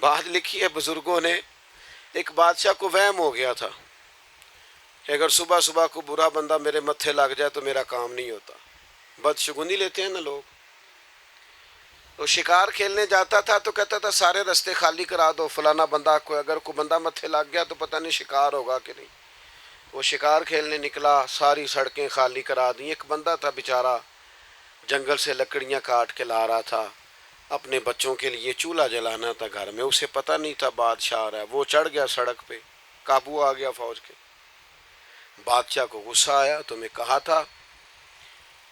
بات لکھی ہے بزرگوں نے، ایک بادشاہ کو وہم ہو گیا تھا کہ اگر صبح صبح کو برا بندہ میرے متھے لگ جائے تو میرا کام نہیں ہوتا. بدشگونی لیتے ہیں نا لوگ. تو شکار کھیلنے جاتا تھا تو کہتا تھا سارے رستے خالی کرا دو، فلانا بندہ کو اگر کوئی بندہ متھے لگ گیا تو پتہ نہیں شکار ہوگا کہ نہیں. وہ شکار کھیلنے نکلا، ساری سڑکیں خالی کرا دیں. ایک بندہ تھا بیچارہ جنگل سے لکڑیاں کاٹ کے لا رہا تھا، اپنے بچوں کے لیے چولہا جلانا تھا گھر میں. اسے پتہ نہیں تھا بادشاہ آ رہا ہے. وہ چڑھ گیا سڑک پہ، قابو آ گیا فوج کے. بادشاہ کو غصہ آیا، تمہیں کہا تھا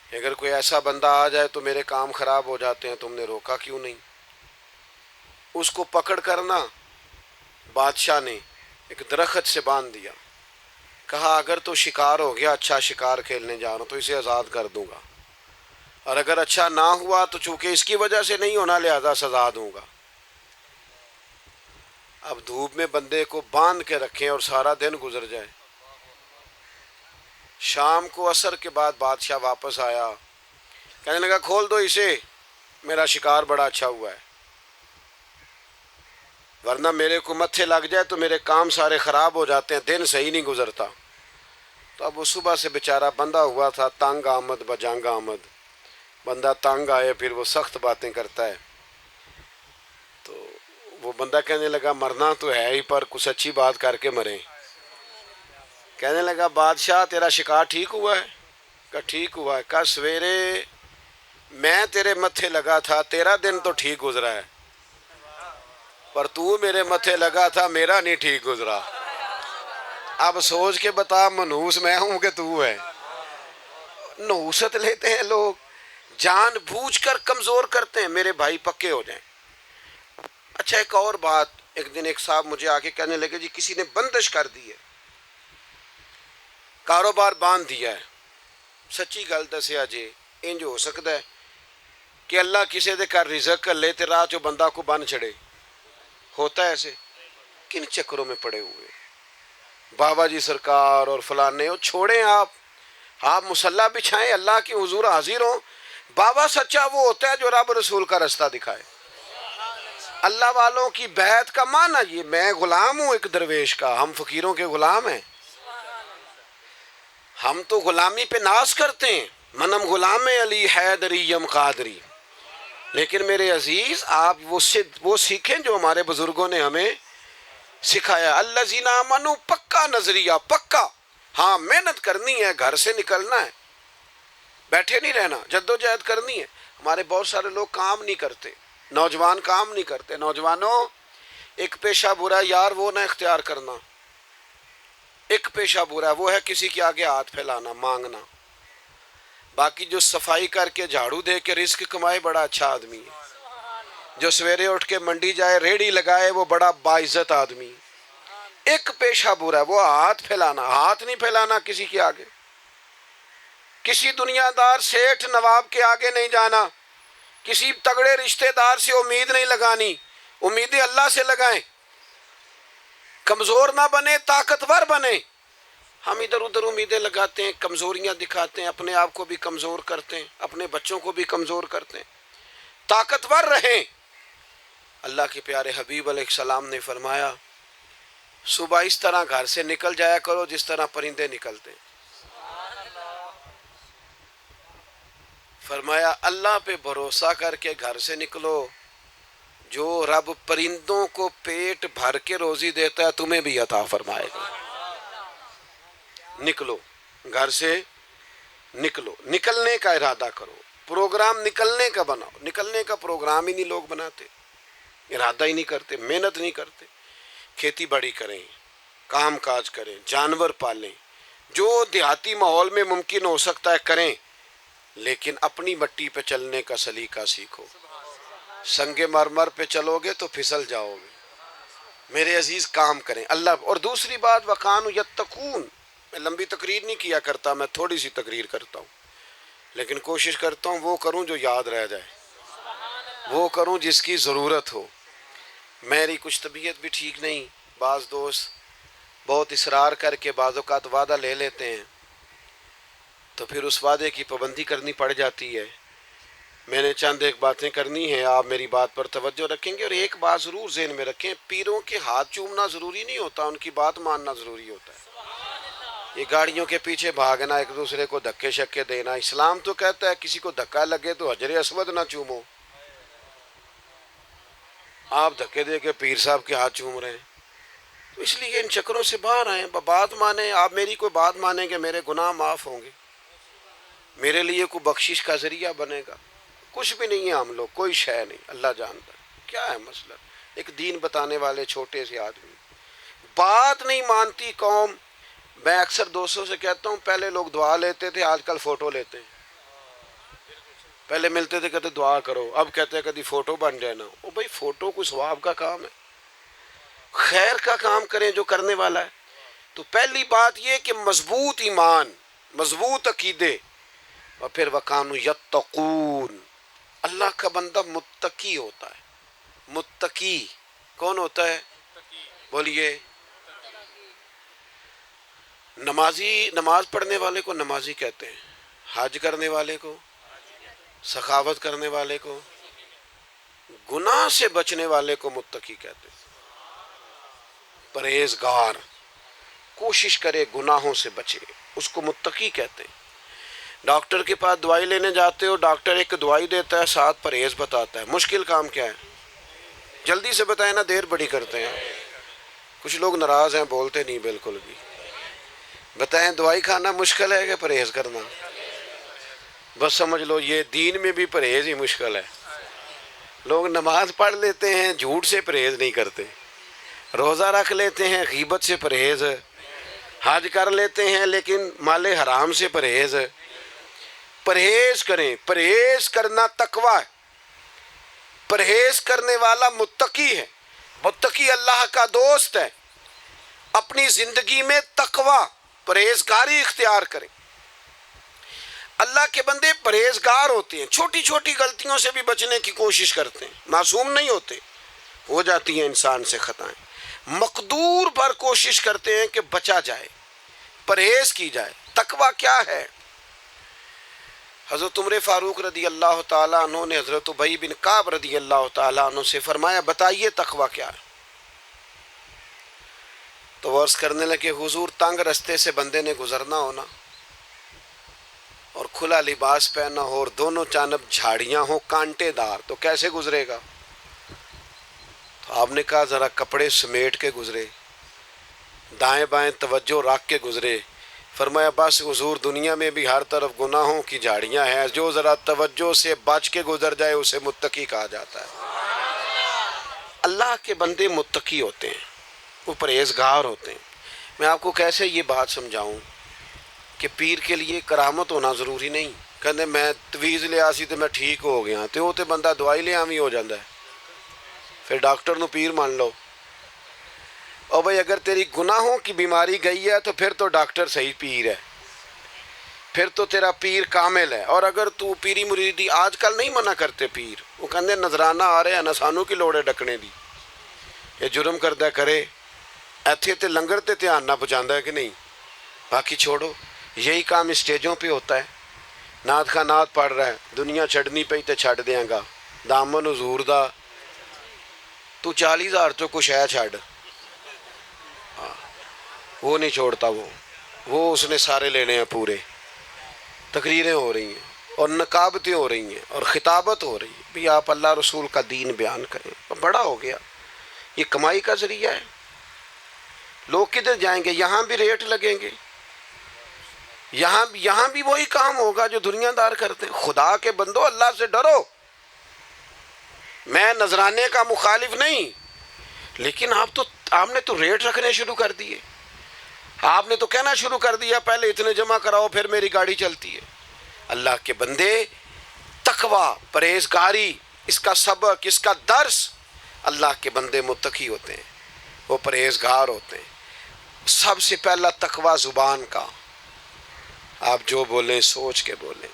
اگر کوئی ایسا بندہ آ جائے تو میرے کام خراب ہو جاتے ہیں، تم نے روکا کیوں نہیں. اس کو پکڑ کرنا بادشاہ نے ایک درخت سے باندھ دیا. کہا اگر تو شکار ہو گیا، اچھا شکار کھیلنے جا رہا ہوں تو اسے آزاد کر دوں گا، اور اگر اچھا نہ ہوا تو چونکہ اس کی وجہ سے نہیں ہونا لہذا سزا دوں گا. اب دھوپ میں بندے کو باندھ کے رکھیں اور سارا دن گزر جائے. شام کو عصر کے بعد بادشاہ واپس آیا، کہنے لگا کھول دو اسے، میرا شکار بڑا اچھا ہوا ہے، ورنہ میرے کو متھے لگ جائے تو میرے کام سارے خراب ہو جاتے ہیں، دن صحیح نہیں گزرتا. تو اب وہ صبح سے بیچارہ بندہ ہوا تھا، تنگ آمد بجنگ آمد. بندہ تنگ آئے پھر وہ سخت باتیں کرتا ہے. تو وہ بندہ کہنے لگا مرنا تو ہے ہی پر کچھ اچھی بات کر کے مریں. کہنے لگا بادشاہ تیرا شکار ٹھیک ہوا ہے؟ کہا ٹھیک ہوا ہے. کہا سویرے میں تیرے متھے لگا تھا، تیرا دن تو ٹھیک گزرا ہے، پر تو میرے متھے لگا تھا، میرا نہیں ٹھیک گزرا. اب سوچ کے بتا منحوس میں ہوں کہ تو ہے. نحوست لیتے ہیں لوگ، جان بوجھ کر کمزور کرتے ہیں. میرے بھائی پکے ہو جائیں. اچھا ایک اور بات، ایک دن ایک صاحب مجھے آ کے کہنے لگے جی کسی نے بندش کر دی ہے، کاروبار باندھ دیا ہے. سچی گل دسیا جی انج ہو سکتا ہے کہ اللہ کسی دے کر رزق کر لے تے راہ جو بندہ کو بن چھڑے؟ ہوتا ہے ایسے؟ کن چکروں میں پڑے ہوئے بابا جی سرکار اور فلانے ہو. چھوڑیں آپ مصلح بچھائیں، اللہ کی حضور حاضر ہوں. بابا سچا وہ ہوتا ہے جو رب رسول کا رستہ دکھائے. اللہ والوں کی بیعت کا معنی یہ میں غلام ہوں ایک درویش کا، ہم فقیروں کے غلام ہیں. ہم تو غلامی پہ ناز کرتے ہیں، منم غلام علی حیدریم قادری. لیکن میرے عزیز آپ وہ سیکھیں جو ہمارے بزرگوں نے ہمیں سکھایا. الذین آمنوا پکا نظریہ، پکا. ہاں محنت کرنی ہے، گھر سے نکلنا ہے، بیٹھے نہیں رہنا، جدوجہد کرنی ہے. ہمارے بہت سارے لوگ کام نہیں کرتے، نوجوان کام نہیں کرتے. نوجوانوں ایک پیشہ برا یار وہ نہ اختیار کرنا. ایک پیشہ برا وہ ہے کسی کے آگے ہاتھ پھیلانا، مانگنا. باقی جو صفائی کر کے جھاڑو دے کے رزق کمائے بڑا اچھا آدمی ہے. جو سویرے اٹھ کے منڈی جائے ریڑھی لگائے وہ بڑا باعزت آدمی. ایک پیشہ برا ہے وہ ہاتھ پھیلانا. ہاتھ نہیں پھیلانا کسی کے آگے، کسی دنیا دار سیٹھ نواب کے آگے نہیں جانا، کسی تگڑے رشتہ دار سے امید نہیں لگانی. امیدیں اللہ سے لگائیں. کمزور نہ بنے، طاقتور بنے. ہم ادھر ادھر امیدیں لگاتے ہیں، کمزوریاں دکھاتے ہیں، اپنے آپ کو بھی کمزور کرتے ہیں، اپنے بچوں کو بھی کمزور کرتے ہیں. طاقتور رہیں. اللہ کے پیارے حبیب علیہ السلام نے فرمایا صبح اس طرح گھر سے نکل جایا کرو جس طرح پرندے نکلتے ہیں. فرمایا اللہ پہ بھروسہ کر کے گھر سے نکلو، جو رب پرندوں کو پیٹ بھر کے روزی دیتا ہے تمہیں بھی عطا فرمائے گا. نکلو گھر سے، نکلو، نکلنے کا ارادہ کرو. پروگرام نکلنے کا بناؤ. نکلنے کا پروگرام ہی نہیں لوگ بناتے، ارادہ ہی نہیں کرتے، محنت نہیں کرتے. کھیتی باڑی کریں، کام کاج کریں، جانور پالیں، جو دیہاتی ماحول میں ممکن ہو سکتا ہے کریں، لیکن اپنی مٹی پہ چلنے کا سلیقہ سیکھو. سنگ مرمر پہ چلو گے تو پھسل جاؤ گے. میرے عزیز کام کریں اللہ. اور دوسری بات وَقَانُوا يَتَّقُونَ. میں لمبی تقریر نہیں کیا کرتا، میں تھوڑی سی تقریر کرتا ہوں، لیکن کوشش کرتا ہوں وہ کروں جو یاد رہ جائے، وہ کروں جس کی ضرورت ہو. میری کچھ طبیعت بھی ٹھیک نہیں، بعض دوست بہت اصرار کر کے بعض اوقات وعدہ لے لیتے ہیں تو پھر اس وعدے کی پابندی کرنی پڑ جاتی ہے. میں نے چند ایک باتیں کرنی ہیں، آپ میری بات پر توجہ رکھیں گے، اور ایک بات ضرور ذہن میں رکھیں، پیروں کے ہاتھ چومنا ضروری نہیں ہوتا، ان کی بات ماننا ضروری ہوتا ہے۔ یہ گاڑیوں کے پیچھے بھاگنا، ایک دوسرے کو دھکے شکے دینا، اسلام تو کہتا ہے کسی کو دھکا لگے تو حجر اسود نہ چومو، آپ دھکے دے کے پیر صاحب کے ہاتھ چوم رہے ہیں۔ تو اس لیے ان چکروں سے باہر آئیں، بات مانیں، آپ میری کوئی بات مانیں گے میرے گناہ معاف ہوں گے، میرے لیے کوئی بخشش کا ذریعہ بنے گا۔ کچھ بھی نہیں ہے ہم لوگ، کوئی شے نہیں، اللہ جانتا ہے کیا ہے مسئلہ۔ ایک دین بتانے والے چھوٹے سے آدمی، بات نہیں مانتی قوم۔ میں اکثر دوستوں سے کہتا ہوں پہلے لوگ دعا لیتے تھے، آج کل فوٹو لیتے ہیں۔ پہلے ملتے تھے کہتے دعا کرو، اب کہتے ہیں کبھی فوٹو بن جائے نا۔ او بھائی فوٹو کوئی ثواب کا کام ہے، خیر کا کام کریں جو کرنے والا ہے۔ تو پہلی بات یہ کہ مضبوط ایمان، مضبوط عقیدے، اور پھر وَكَانُوا يَتَّقُونَ۔ اللہ کا بندہ متقی ہوتا ہے۔ متقی کون ہوتا ہے؟ بولیے۔ نمازی، نماز پڑھنے والے کو نمازی کہتے ہیں، حج کرنے والے کو، سخاوت کرنے والے کو، گناہ سے بچنے والے کو متقی کہتے ہیں۔ پرہیزگار، کوشش کرے گناہوں سے بچے، اس کو متقی کہتے ہیں۔ ڈاکٹر کے پاس دوائی لینے جاتے ہو، ڈاکٹر ایک دوائی دیتا ہے، ساتھ پرہیز بتاتا ہے۔ مشکل کام کیا ہے؟ جلدی سے بتائیں نا، دیر بڑی کرتے ہیں۔ کچھ لوگ ناراض ہیں، بولتے نہیں بالکل بھی۔ بتائیں دوائی کھانا مشکل ہے کہ پرہیز کرنا؟ بس سمجھ لو یہ دین میں بھی پرہیز ہی مشکل ہے۔ لوگ نماز پڑھ لیتے ہیں، جھوٹ سے پرہیز نہیں کرتے، روزہ رکھ لیتے ہیں، غیبت سے پرہیز، حج کر لیتے ہیں لیکن مال حرام سے پرہیز۔ پرہیز کریں، پرہیز کرنا تقوی ہے۔ پرہیز کرنے والا متقی ہے، متقی اللہ کا دوست ہے۔ اپنی زندگی میں تقوی، پرہیزگاری اختیار کریں۔ اللہ کے بندے پرہیزگار ہوتے ہیں، چھوٹی چھوٹی غلطیوں سے بھی بچنے کی کوشش کرتے ہیں، معصوم نہیں ہوتے، ہو جاتی ہیں انسان سے خطائیں، مقدور پر کوشش کرتے ہیں کہ بچا جائے، پرہیز کی جائے۔ تقوی کیا ہے؟ حضرت عمر فاروق رضی اللہ تعالیٰ عنہ نے حضرت ابی بن کعب رضی اللہ تعالیٰ عنہ سے فرمایا بتائیے تقوی کیا ہے؟ تو وہ عرض کرنے لگے حضور تنگ رستے سے بندے نے گزرنا ہونا اور کھلا لباس پہنا ہو اور دونوں جانب جھاڑیاں ہوں کانٹے دار، تو کیسے گزرے گا؟ تو آپ نے کہا ذرا کپڑے سمیٹ کے گزرے، دائیں بائیں توجہ رکھ کے گزرے۔ فرمایا بس حضور دنیا میں بھی ہر طرف گناہوں کی جھاڑیاں ہیں، جو ذرا توجہ سے بچ کے گزر جائے اسے متقی کہا جاتا ہے۔ اللہ کے بندے متقی ہوتے ہیں، وہ پرہیزگار ہوتے ہیں۔ میں آپ کو کیسے یہ بات سمجھاؤں کہ پیر کے لیے کرامت ہونا ضروری نہیں۔ کہتے میں تویز لے آسی تو میں ٹھیک ہو گیا، تو وہ تو بندہ دوائی لے آوی ہو جاتا ہے، پھر ڈاکٹر نو پیر مان لو۔ اور بھائی اگر تیری گناہوں کی بیماری گئی ہے تو پھر تو ڈاکٹر صحیح پیر ہے، پھر تو تیرا پیر کامل ہے۔ اور اگر تو پیری مریدی آج کل نہیں منع کرتے پیر، وہ کہتے نظرانہ آ رہے ہیں نہ سانوں کی لوڑ ہے ڈکنے دی، یہ جرم کردہ کرے ایتھے تے لنگر تے دھیان نہ پہنچاندہ ہے کہ نہیں، باقی چھوڑو۔ یہی کام اسٹیجوں پہ ہوتا ہے، نعت خواہ نعت پڑھ رہا ہے، دنیا چھڑنی پئی تے چھڑ دیاں گا، دامن حضور دا تو 40,000 تو کچھ ہے چھڑ، وہ نہیں چھوڑتا، وہ اس نے سارے لینے ہیں پورے۔ تقریریں ہو رہی ہیں اور نقابتیں ہو رہی ہیں اور خطابت ہو رہی ہے، بھی آپ اللہ رسول کا دین بیان کریں۔ بڑا ہو گیا، یہ کمائی کا ذریعہ ہے۔ لوگ کدھر جائیں گے؟ یہاں بھی ریٹ لگیں گے، یہاں بھی وہی کام ہوگا جو دنیا دار کرتے ہیں۔ خدا کے بندو اللہ سے ڈرو۔ میں نذرانے کا مخالف نہیں، لیکن آپ نے تو ریٹ رکھنے شروع کر دیے، آپ نے تو کہنا شروع کر دیا پہلے اتنے جمع کراؤ پھر میری گاڑی چلتی ہے۔ اللہ کے بندے تقوی، پرہیزگاری، اس کا سبق، اس کا درس، اللہ کے بندے متقی ہوتے ہیں، وہ پرہیزگار ہوتے ہیں۔ سب سے پہلا تقوی زبان کا، آپ جو بولیں سوچ کے بولیں،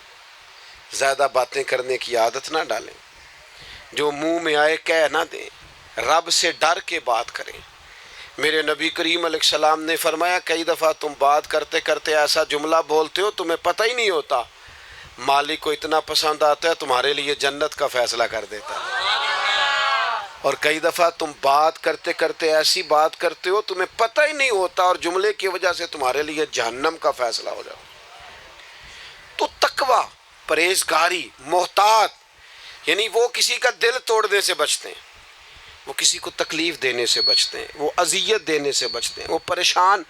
زیادہ باتیں کرنے کی عادت نہ ڈالیں، جو منہ میں آئے کہہ نہ دیں، رب سے ڈر کے بات کریں۔ میرے نبی کریم علیہ السلام نے فرمایا کئی دفعہ تم بات کرتے کرتے ایسا جملہ بولتے ہو تمہیں پتہ ہی نہیں ہوتا، مالک کو اتنا پسند آتا ہے تمہارے لیے جنت کا فیصلہ کر دیتا ہے۔ اور کئی دفعہ تم بات کرتے کرتے ایسی بات کرتے ہو تمہیں پتہ ہی نہیں ہوتا اور جملے کی وجہ سے تمہارے لیے جہنم کا فیصلہ ہو جاتا۔ تو تقوی، پرہیزگاری، محتاط، یعنی وہ کسی کا دل توڑنے سے بچتے ہیں، وہ کسی کو تکلیف دینے سے بچتے ہیں، وہ اذیت دینے سے بچتے ہیں، وہ پریشان